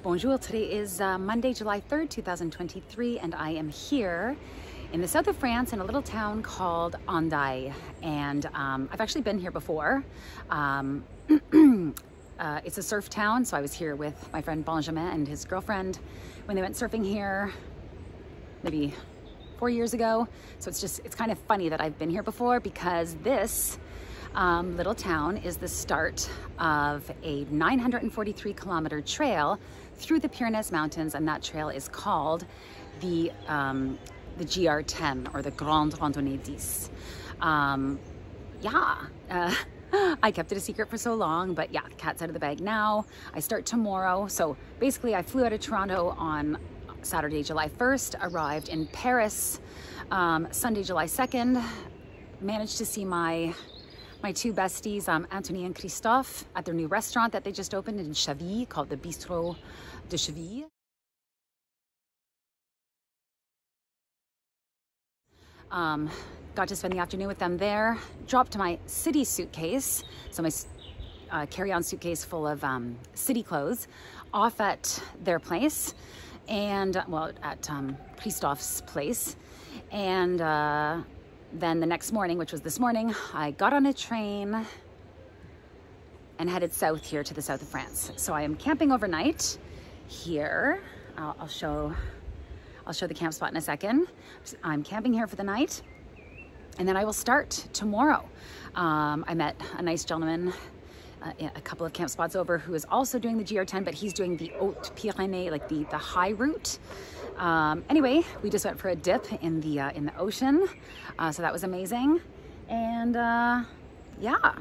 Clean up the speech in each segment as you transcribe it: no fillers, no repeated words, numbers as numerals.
Bonjour, today is Monday, July 3rd, 2023, and I am here in the south of France in a little town called Hendaye. And I've actually been here before. It's a surf town, so I was here with my friend Benjamin and his girlfriend when they went surfing here maybe 4 years ago. So it's kind of funny that I've been here before, because this little town is the start of a 943 kilometer trail through the Pyrenees mountains, and that trail is called the GR10, or the Grande Randonnée 10. I kept it a secret for so long, but yeah, the cat's out of the bag now. I start tomorrow. So basically I flew out of Toronto on Saturday, July 1st, arrived in Paris Sunday, July 2nd, managed to see my two besties, Anthony and Christophe, at their new restaurant that they just opened in Chaville called the Bistro de Chaville. Got to spend the afternoon with them there, dropped my city suitcase, so my carry-on suitcase full of city clothes, off at their place, and well, at Christophe's place. And then the next morning, which was this morning, I got on a train and headed south here to the south of France. So I am camping overnight here. I'll show the camp spot in a second. I'm camping here for the night, and then I will start tomorrow. I met a nice gentleman a couple of camp spots over who is also doing the GR10, but he's doing the Haute Pyrenees, like the high route. Anyway, we just went for a dip in the ocean, so that was amazing. And yeah,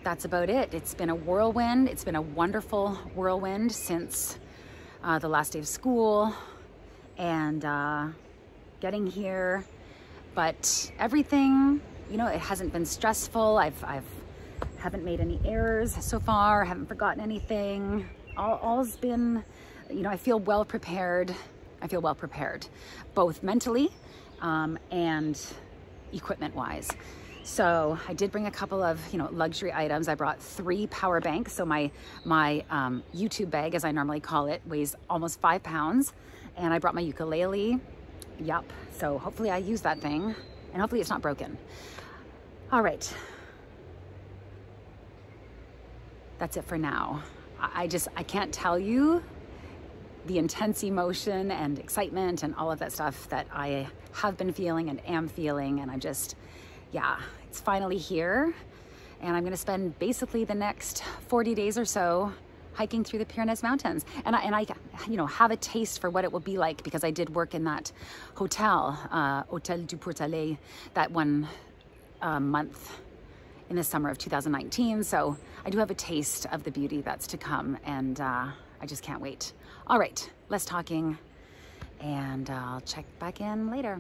that's about it. It's been a whirlwind. It's been a wonderful whirlwind since the last day of school and getting here. But everything, you know, it hasn't been stressful. I haven't made any errors so far. I haven't forgotten anything. All's been, you know, I feel well prepared. I feel well prepared, both mentally and equipment wise. So I did bring a couple of, you know, luxury items. I brought 3 power banks. So my YouTube bag, as I normally call it, weighs almost 5 pounds. And I brought my ukulele. Yup. So hopefully I use that thing, and hopefully it's not broken. All right. That's it for now. I can't tell you the intense emotion and excitement and all of that stuff that I have been feeling and am feeling. And I'm just, yeah, it's finally here. And I'm gonna spend basically the next 40 days or so hiking through the Pyrenees mountains. And I you know, have a taste for what it will be like, because I did work in that hotel, Hôtel du Portalet, that one month in the summer of 2019. So I do have a taste of the beauty that's to come, and I just can't wait. All right, less talking, and I'll check back in later.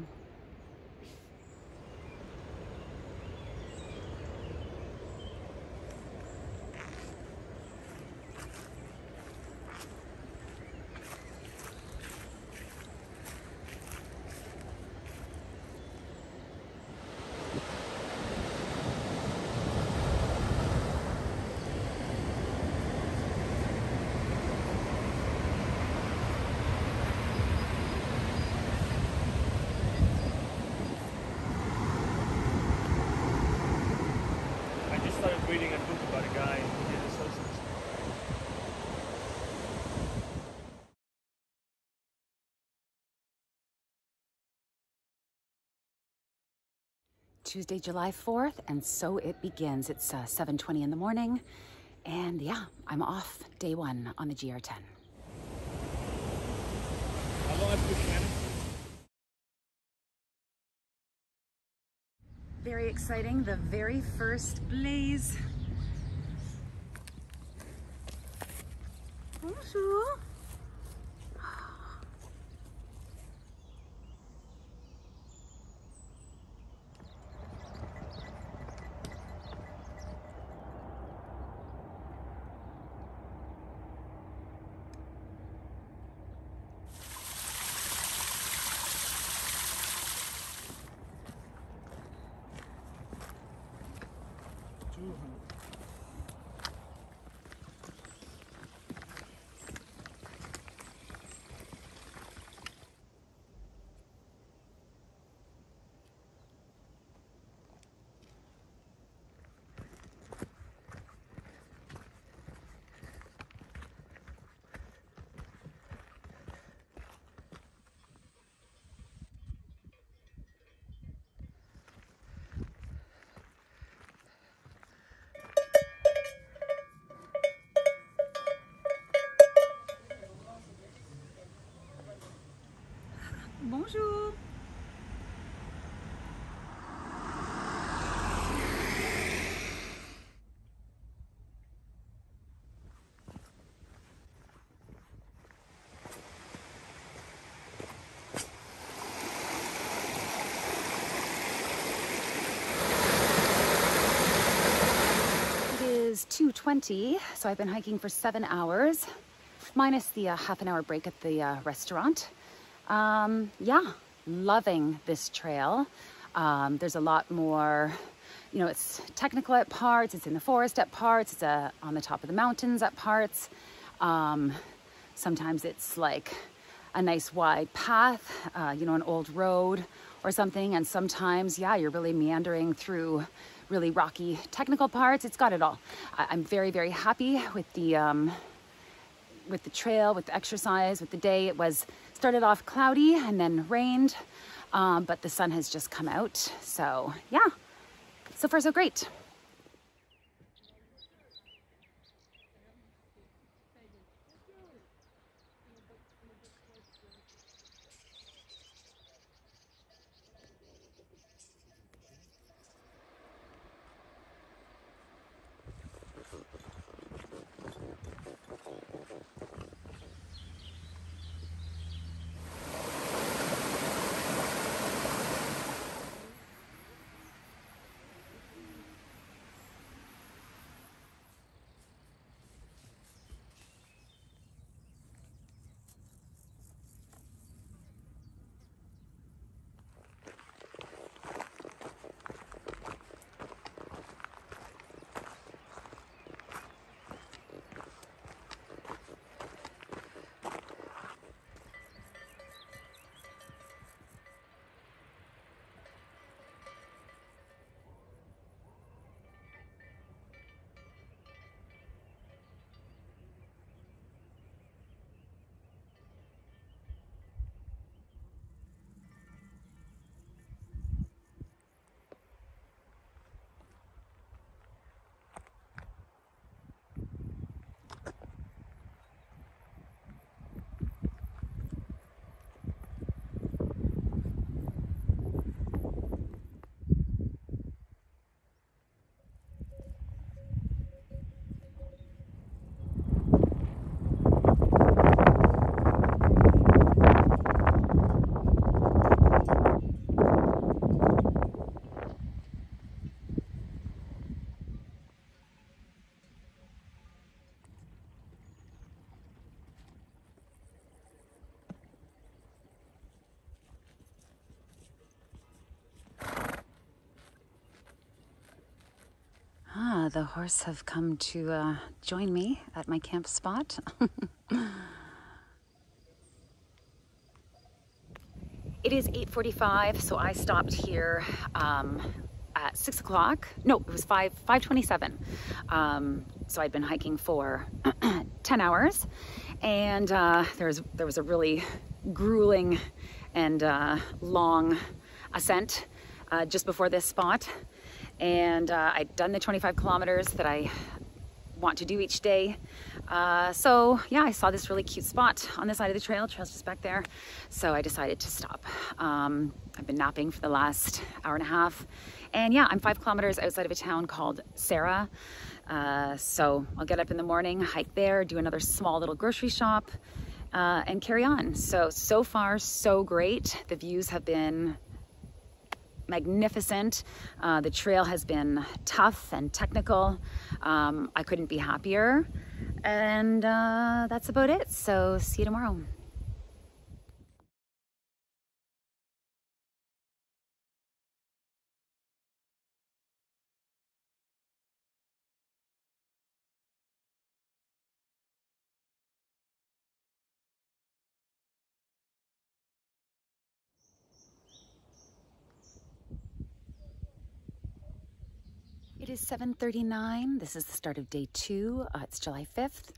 Reading a book about a guy who did a sausage. Tuesday, July 4th, and so it begins. It's 7:20 in the morning, and yeah, I'm off day 1 on the GR10. How long have you been? Very exciting, the very first blaze. Bonjour. Bonjour. It is 2:20, so I've been hiking for 7 hours, minus the half an hour break at the restaurant. Yeah, loving this trail. There's a lot more, you know, it's technical at parts, it's in the forest at parts, it's on the top of the mountains at parts. Sometimes it's like a nice wide path, you know, an old road or something. And sometimes, yeah, you're really meandering through really rocky technical parts. It's got it all. I'm very, very happy with the trail, with the exercise, with the day. It started off cloudy and then rained, but the sun has just come out. So yeah, so far so great. The horse have come to join me at my camp spot. It is 8:45, so I stopped here at 6 o'clock. No, it was 5:27. So I'd been hiking for 10 hours, and there was a really grueling and long ascent just before this spot. And I'd done the 25 kilometers that I want to do each day. So yeah, I saw this really cute spot on the side of the trail. Trail's just back there. So I decided to stop. I've been napping for the last hour and a half. And yeah, I'm 5 kilometers outside of a town called Sarah. So I'll get up in the morning, hike there, do another small little grocery shop, and carry on. So far, so great. The views have been magnificent. The trail has been tough and technical. I couldn't be happier. And that's about it. So see you tomorrow. It is 7:39. This is the start of day 2. It's July 5th.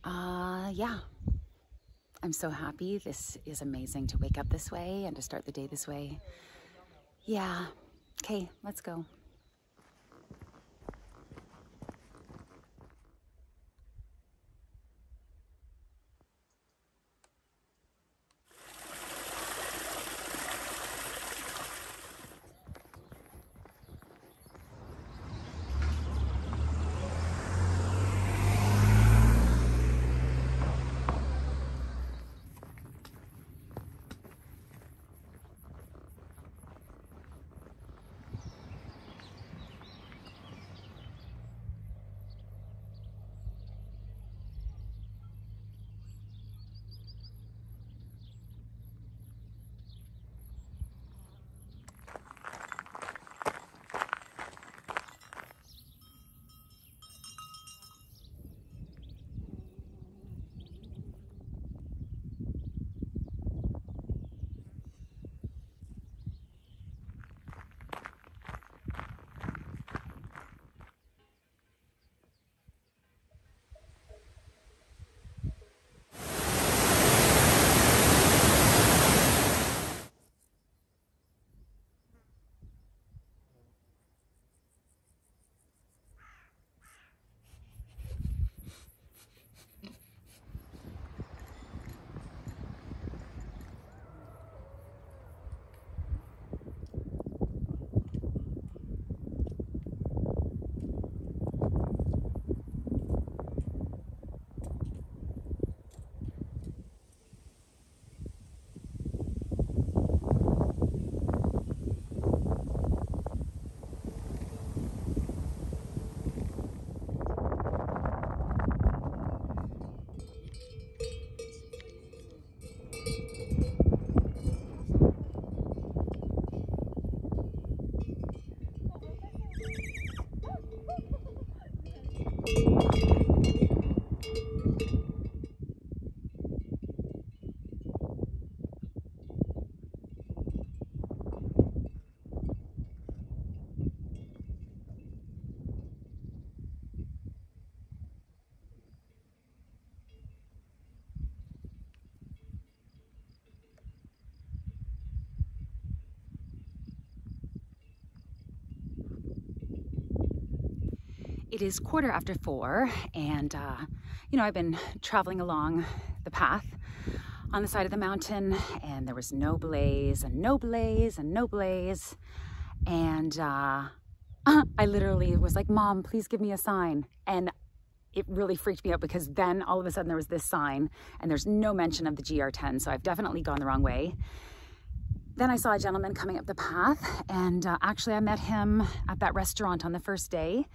Yeah, I'm so happy. This is amazing to wake up this way and to start the day this way. Yeah, okay, let's go. It is 4:15, and you know, I've been traveling along the path on the side of the mountain, and there was no blaze and no blaze and no blaze, and I literally was like, Mom, please give me a sign. And it really freaked me out, because then all of a sudden there was this sign and there's no mention of the GR10, so I've definitely gone the wrong way. Then I saw a gentleman coming up the path, and actually I met him at that restaurant on the first day.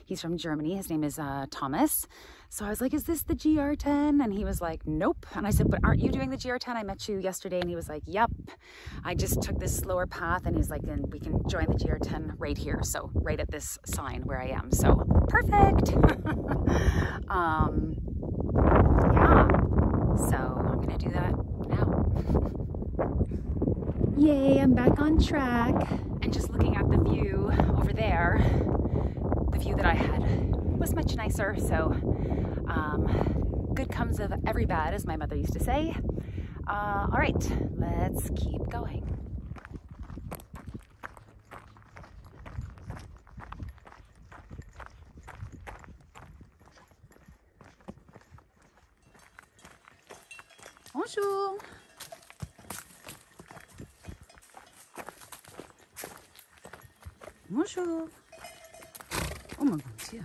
He's from Germany. His name is Thomas. So I was like, is this the GR10? And he was like, nope. And I said, but aren't you doing the GR10? I met you yesterday. And he was like, yep. I just took this slower path. And he's like, and we can join the GR10 right here. So right at this sign where I am. So perfect. Yeah. So I'm going to do that now. Yay, I'm back on track. And just looking at the view over there, the view that I had was much nicer. So good comes of every bad, as my mother used to say. All right, let's keep going. Bonjour. Bonjour. Oh my God.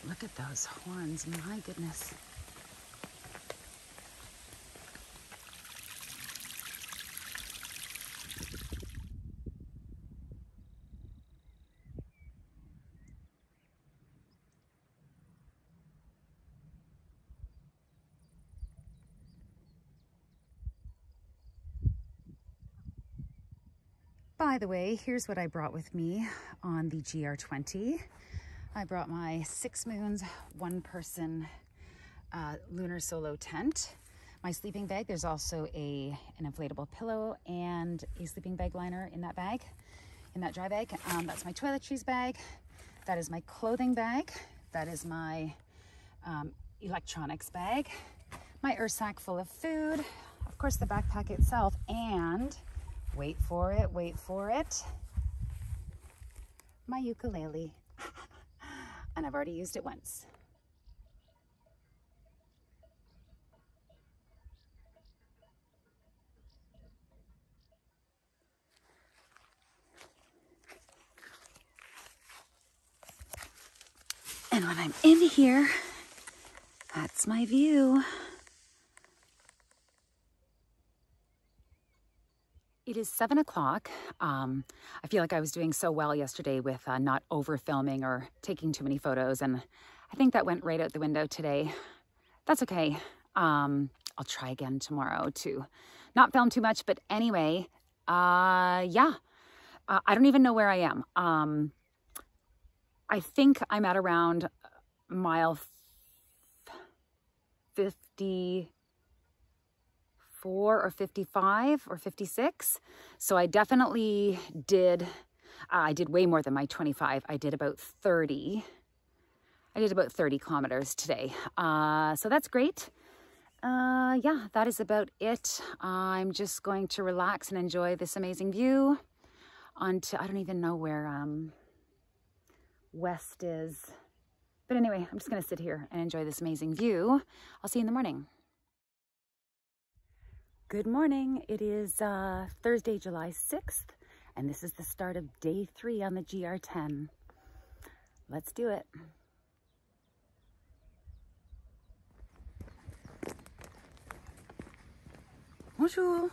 Look at those horns, my goodness. By the way, here's what I brought with me on the GR20. I brought my 6 Moons, 1-person lunar solo tent, my sleeping bag. There's also an inflatable pillow and a sleeping bag liner in that bag, in that dry bag. That's my toiletries bag. That is my clothing bag. That is my electronics bag. My sack full of food. Of course, the backpack itself, and wait for it, my ukulele. And I've already used it once. And when I'm in here, that's my view. It is 7 o'clock. I feel like I was doing so well yesterday with not over filming or taking too many photos, and I think that went right out the window today. That's okay. I'll try again tomorrow to not film too much, but anyway, yeah. I don't even know where I am. I think I'm at around mile 54 or 55 or 56. So I definitely did, I did way more than my 25. I did about 30. I did about 30 kilometers today. So that's great. Yeah, that is about it. I'm just going to relax and enjoy this amazing view onto, I don't even know where west is. But anyway, I'm just going to sit here and enjoy this amazing view. I'll see you in the morning. Good morning. It is Thursday, July 6th, and this is the start of day 3 on the GR10. Let's do it. Bonjour.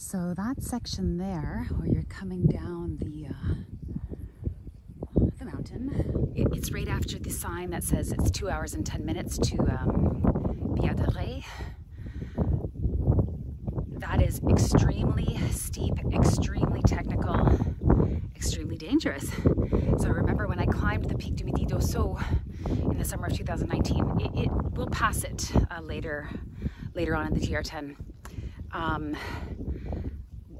So that section there, where you're coming down the mountain, it's right after the sign that says it's 2 hours and 10 minutes to Hendaye. That is extremely steep, extremely technical, extremely dangerous. So I remember when I climbed the Pic du Midi d'Ossau in the summer of 2019, it will pass it later on in the GR10.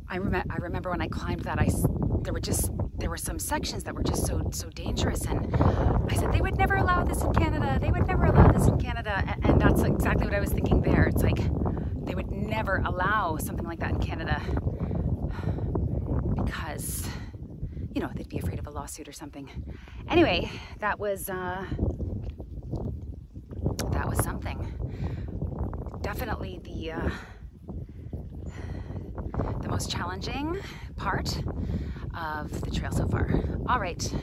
I remember when I climbed that, there were some sections that were just so dangerous, and I said they would never allow this in Canada. They would never allow this in Canada, and that's exactly what I was thinking there. It's like they would never allow something like that in Canada because, you know, they'd be afraid of a lawsuit or something. Anyway, that was something. Definitely the most challenging part of the trail so far. All right,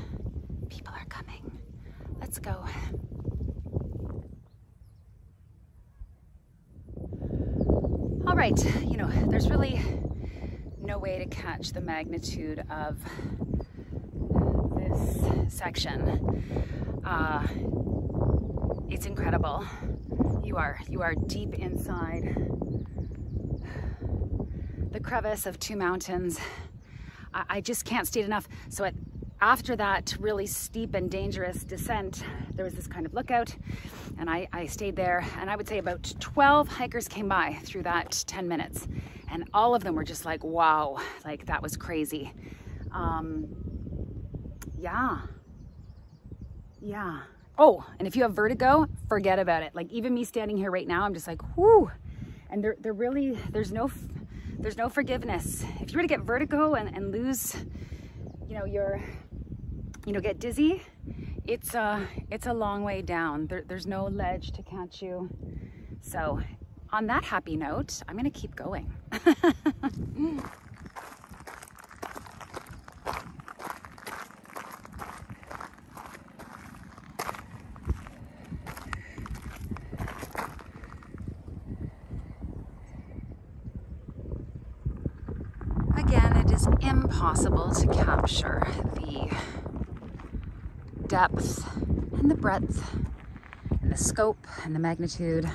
people are coming. Let's go. All right, you know, there's really no way to catch the magnitude of this section. It's incredible. You are deep inside the crevice of two mountains. I just can't state enough. So after that really steep and dangerous descent, there was this kind of lookout, and I stayed there, and I would say about 12 hikers came by through that 10 minutes, and all of them were just like, wow, like that was crazy. Yeah. Oh, and if you have vertigo, forget about it. Like even me standing here right now, I'm just like, whoo. And there's no forgiveness. If you were to get vertigo and lose, you know, get dizzy, it's a long way down. There's no ledge to catch you. So on that happy note, I'm gonna keep going. Again, it is impossible to capture the depth and the breadth and the scope and the magnitude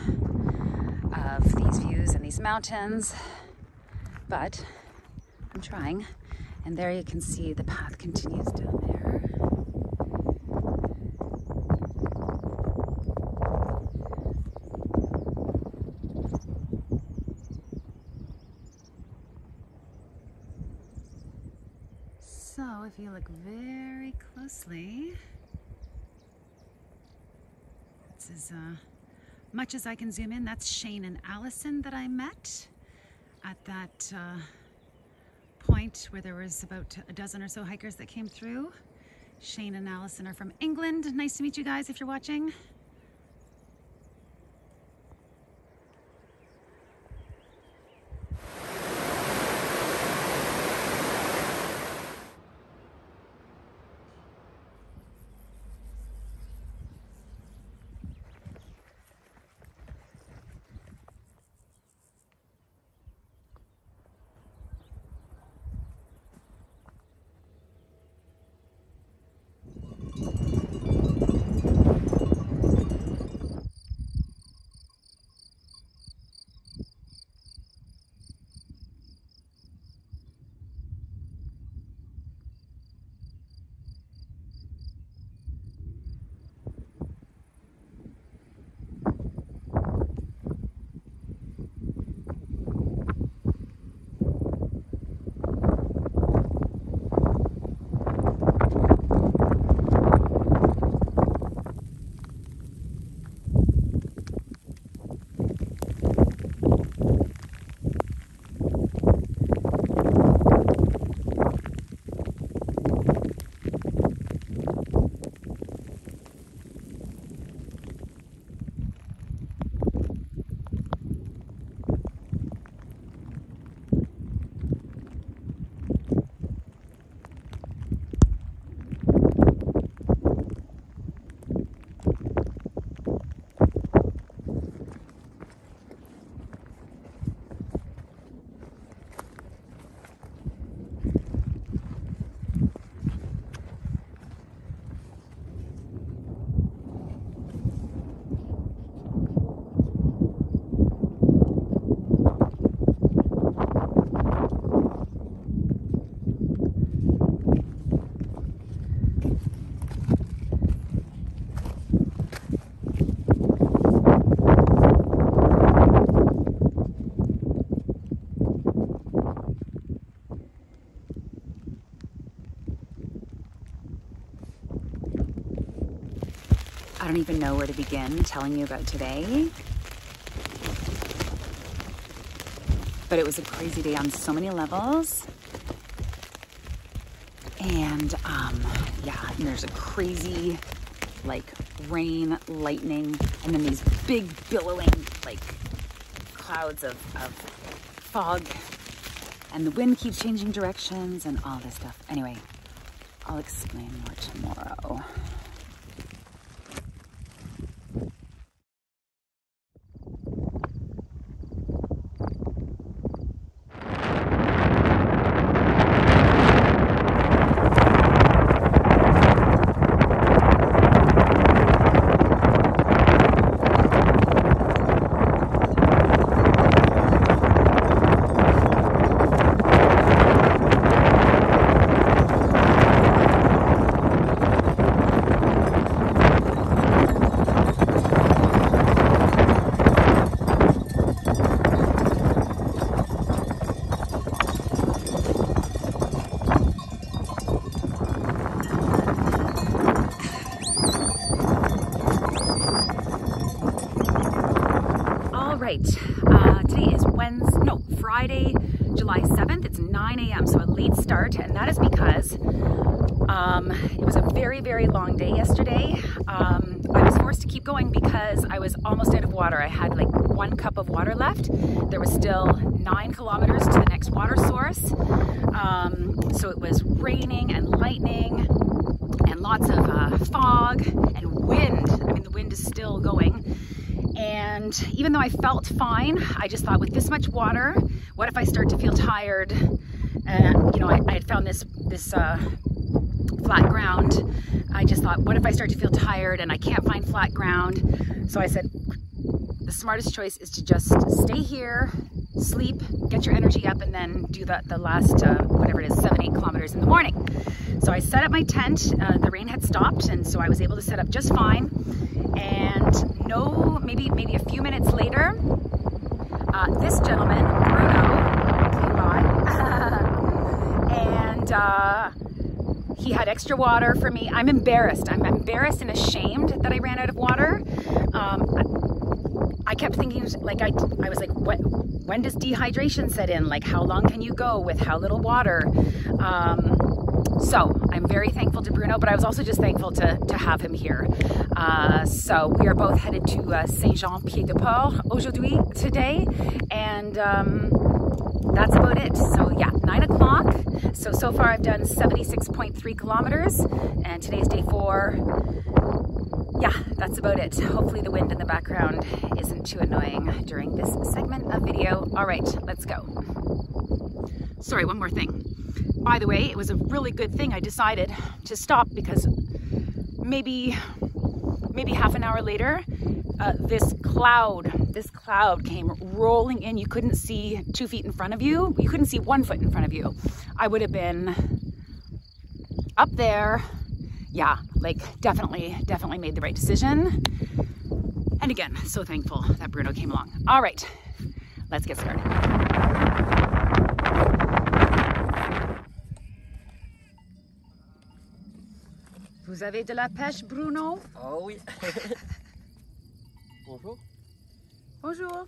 of these views and these mountains, but I'm trying. And there you can see the path continues down there. So if you look very closely, this is much as I can zoom in, that's Shane and Allison that I met at that point where there was about a dozen or so hikers that came through. Shane and Allison are from England. Nice to meet you guys if you're watching. I don't even know where to begin telling you about today. But it was a crazy day on so many levels. And yeah, and there's a crazy like rain, lightning, and then these big billowing like clouds of fog, and the wind keeps changing directions and all this stuff. Anyway, I'll explain more tomorrow. Today is Friday, July 7th. It's 9 a.m. so a late start, and that is because it was a very, very long day yesterday. I was forced to keep going because I was almost out of water. I had like 1 cup of water left. There was still 9 kilometers to the next water source. So it was raining and lightning and lots of fog and wind. I mean, the wind is still going. And even though I felt fine, I just thought, with this much water, what if I start to feel tired? And you know, I had found this flat ground. I just thought, what if I start to feel tired and I can't find flat ground? So I said, the smartest choice is to just stay here, sleep, get your energy up, and then do the last, whatever it is, 7-8 kilometers in the morning. So I set up my tent. The rain had stopped, and so I was able to set up just fine. And maybe a few minutes later, this gentleman, Bruno, came by, and he had extra water for me. I'm embarrassed. I'm embarrassed and ashamed that I ran out of water. I kept thinking, like, I was like, when does dehydration set in? Like, how long can you go with how little water? So I'm very thankful to Bruno, but I was also just thankful to have him here. So we are both headed to Saint-Jean-Pied-de-Port today, and that's about it. So yeah, 9 o'clock. So far I've done 76.3 kilometers, and today's day 4. Yeah, that's about it. Hopefully the wind in the background isn't too annoying during this segment of video. All right, let's go. Sorry, one more thing. By the way, it was a really good thing I decided to stop, because maybe half an hour later, this cloud came rolling in. You couldn't see 2 feet in front of you. You couldn't see 1 foot in front of you. I would have been up there. Yeah, like definitely made the right decision. And again, so thankful that Bruno came along. All right, let's get started. Vous avez de la pêche, Bruno? Oh oui. Bonjour. Bonjour.